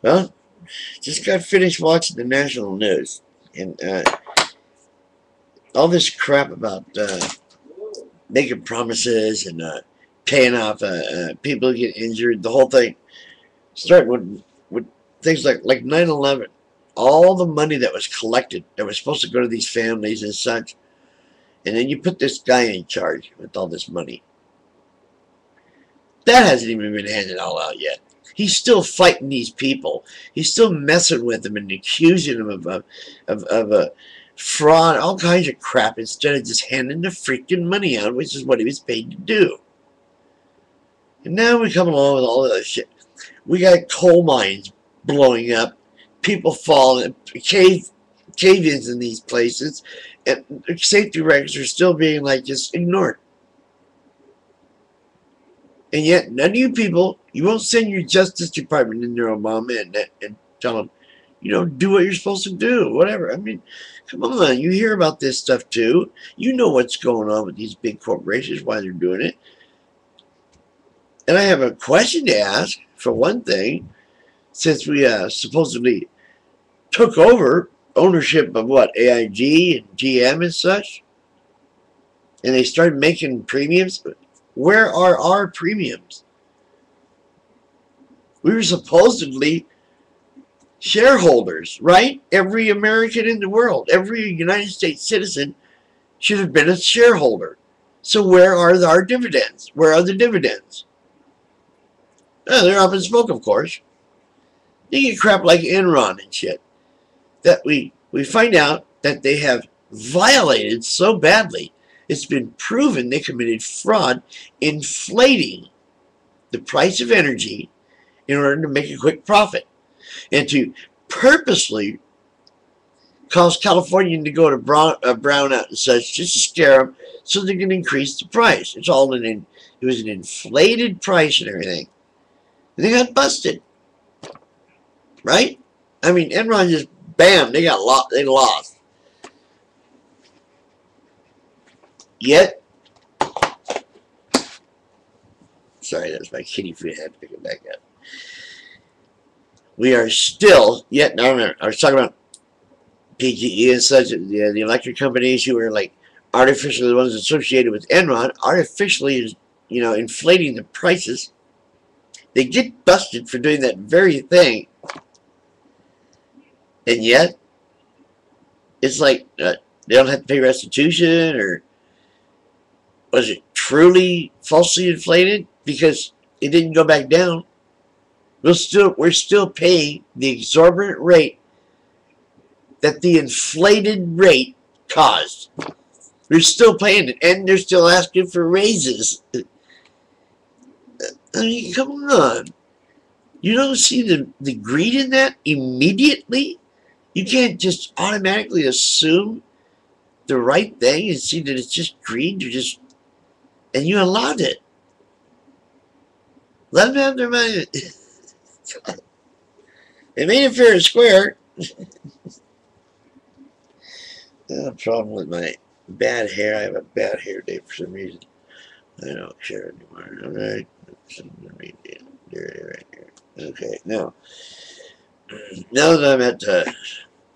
Well, just got finished watching the national news, and all this crap about making promises and paying off people who get injured. The whole thing starting with things like 9/11. All the money that was collected that was supposed to go to these families and such, and then you put this guy in charge with all this money. That hasn't even been handed all out yet. He's still fighting these people. He's still messing with them and accusing them of fraud, all kinds of crap, instead of just handing the freaking money out, which is what he was paid to do. And now we come along with all this shit. We got coal mines blowing up, people falling, cave-ins in these places, and safety records are still being like just ignored. And yet, none of you people, you won't send your Justice Department in there, Obama, and tell them, do what you're supposed to do, whatever. I mean, come on, you hear about this stuff too. You know what's going on with these big corporations, why they're doing it. And I have a question to ask, for one thing, since we supposedly took over ownership of what, AIG and GM and such, and they started making premiums. Where are our premiums? We were supposedly shareholders, right? Every American in the world, every United States citizen should have been a shareholder. So where are our dividends? Where are the dividends? Oh, they're up in smoke, of course. You get crap like Enron and shit that we find out that they have violated so badly. It's been proven they committed fraud, inflating the price of energy in order to make a quick profit, and to purposely cause California to go to brownout and such, just to scare them, so they can increase the price. It's all it was an inflated price and everything. And they got busted, right? I mean, Enron just bam, they lost. Yet, sorry, that was my kitty food. I had to pick it back up. We are still, yet, no, I was talking about PGE and such, the electric companies who are like artificially the ones associated with Enron, artificially, inflating the prices. They get busted for doing that very thing. And yet, it's like they don't have to pay restitution, or was it truly falsely inflated because it didn't go back down? We're still paying the exorbitant rate that the inflated rate caused. We're still paying it, and they're still asking for raises. I mean, come on. You don't see the greed in that immediately? You can't just automatically assume the right thing and see that it's just greed. And you allowed it. Let them have their money. They made it fair and square. I have a problem with my bad hair. I have a bad hair day for some reason. I don't care anymore. Alright. Right here. Okay, now that I'm at the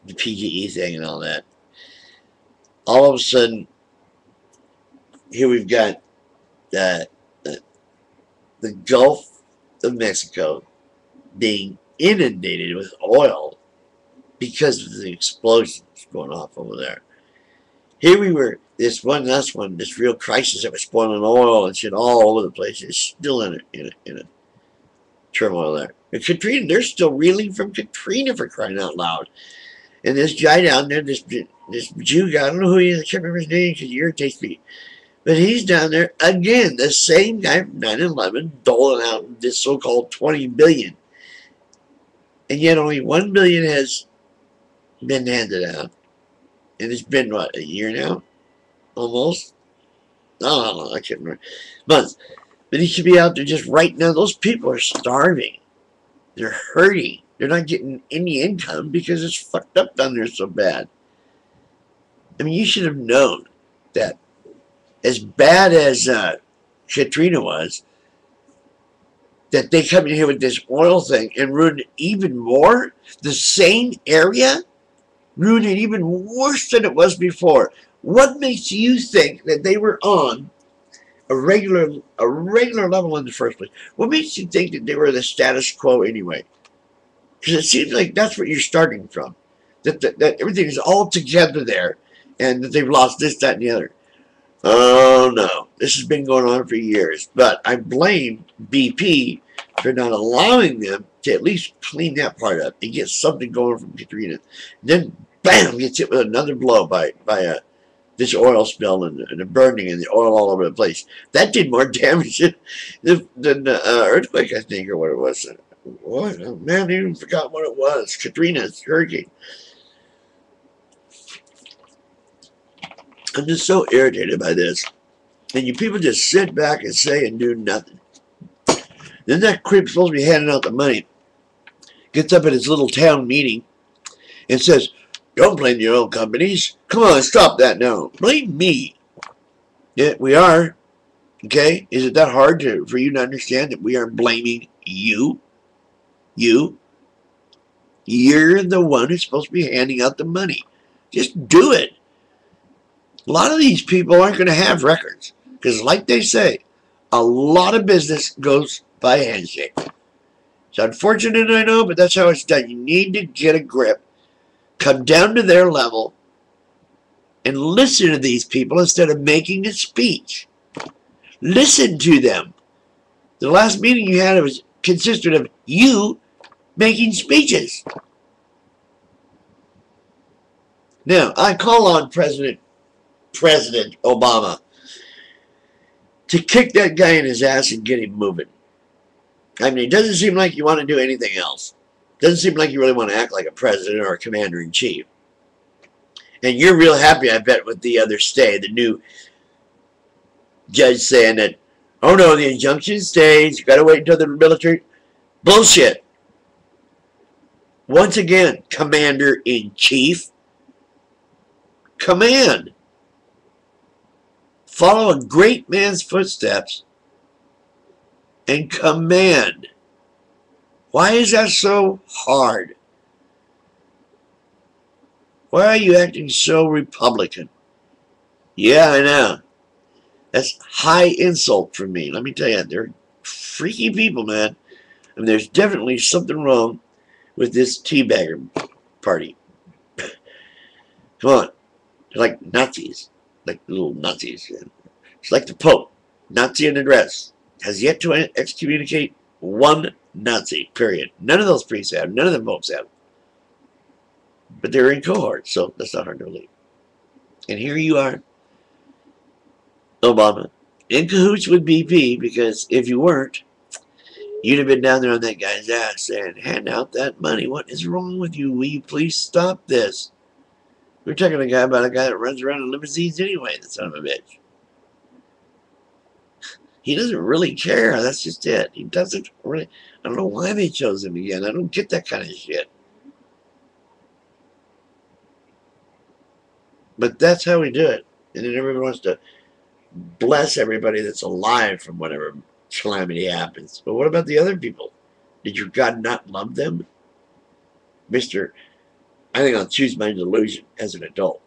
PGE thing and all that, all of a sudden, here we've got the Gulf of Mexico being inundated with oil because of the explosions going off over there. Here we were, this real crisis that was spoiling oil and shit all over the place. It's still in a turmoil there. And Katrina, they're still reeling from Katrina, for crying out loud. And this guy down there, this Jew guy, I don't know who he is, I can't remember his name because he irritates me. But he's down there, again, the same guy from 9/11, doling out this so-called $20 billion. And yet only $1 billion has been handed out. And it's been, what, a year now? Almost? No, I can't remember. Months. But he should be out there just right now. Those people are starving. They're hurting. They're not getting any income because it's fucked up down there so bad. I mean, you should have known that as bad as Katrina was, that they come in here with this oil thing and ruin it even more? The same area? Ruin it even worse than it was before. What makes you think that they were on a regular level in the first place? What makes you think that they were the status quo anyway? Because it seems like that's what you're starting from. That everything is all together there, and that they've lost this, that, and the other. Oh no, this has been going on for years. But I blame BP for not allowing them to at least clean that part up and get something going from Katrina. Then, bam, gets hit with another blow by this oil spill and the burning and the oil all over the place. That did more damage than the earthquake, I think, or what it was. What? Oh, man, I even forgot what it was. Katrina's hurricane. I'm just so irritated by this. And you people just sit back and say and do nothing. Then that creep supposed to be handing out the money gets up at his little town meeting and says, don't blame your own companies. Come on, stop that now. Blame me. Yeah, we are. Okay? Is it that hard for you to understand that we are blaming you? You? You're the one who's supposed to be handing out the money. Just do it. A lot of these people aren't going to have records. Because like they say, a lot of business goes by handshake. It's unfortunate, I know, but that's how it's done. You need to get a grip. Come down to their level and listen to these people instead of making a speech. Listen to them. The last meeting you had consisted of you making speeches. Now, I call on President Obama to kick that guy in his ass and get him moving. I mean, it doesn't seem like you want to do anything else. Doesn't seem like you really want to act like a president or a commander-in-chief. And you're real happy, I bet, with the other stay, the new judge saying that, oh no, the injunction stays, you got to wait until the military. Bullshit. Once again, commander-in-chief. Command. Follow a great man's footsteps and command. Why is that so hard? Why are you acting so Republican? Yeah, I know. That's high insult from me. Let me tell you, they're freaky people, man. I mean, there's definitely something wrong with this teabagger party. Come on. They're like Nazis. Like little Nazis. It's like the Pope. Nazi in a dress. Has yet to excommunicate one Nazi, period. None of those priests have. None of them popes have. But they're in cohorts, so that's not hard to believe. And here you are, Obama, in cahoots with BP, because if you weren't, you'd have been down there on that guy's ass saying, hand out that money. What is wrong with you? Will you please stop this? We're talking about a guy that runs around in limousines anyway, the son of a bitch. He doesn't really care. That's just it. He doesn't really. I don't know why they chose him again. I don't get that kind of shit. But that's how we do it. And then everyone wants to bless everybody that's alive from whatever calamity happens. But what about the other people? Did your God not love them? Mister, I think I'll choose my delusion as an adult.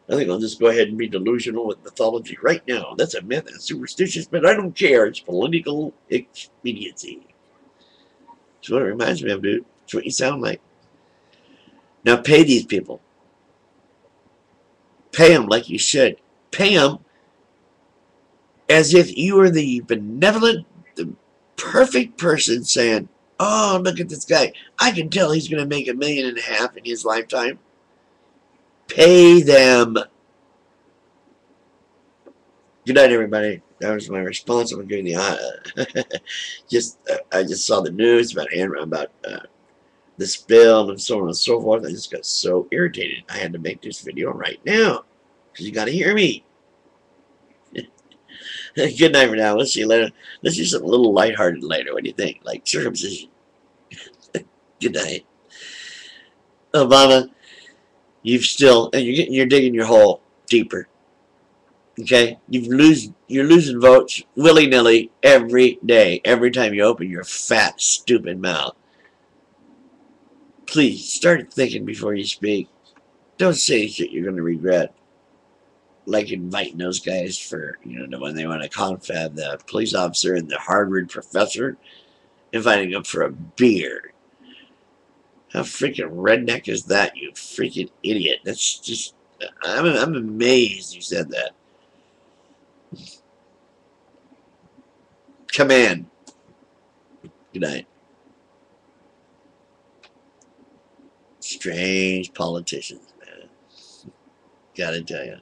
I think I'll just go ahead and be delusional with mythology right now. That's a myth. It's superstitious, but I don't care. It's political expediency. That's what it reminds me of, dude. It's what you sound like. Now pay these people. Pay them like you should. Pay them as if you were the benevolent, the perfect person saying, oh, look at this guy. I can tell he's going to make $1.5 million in his lifetime. Pay them. Good night, everybody. That was my response. I'm giving the I just saw the news about the spill and so on and so forth. I just got so irritated. I had to make this video right now because you got to hear me. Good night for now. Let's see you later. Let's do something a little lighthearted later. What do you think? Like circumcision. Good night, Obama. You're digging your hole deeper. Okay? You're losing votes willy-nilly every day, every time you open your fat, stupid mouth. Please, start thinking before you speak. Don't say shit you're going to regret. Like inviting those guys for, when they want to confab the police officer and the Harvard professor, inviting them for a beer. How freaking redneck is that, you freaking idiot? That's just, I'm amazed you said that. Command. Good night. Strange politicians, man. Gotta tell you.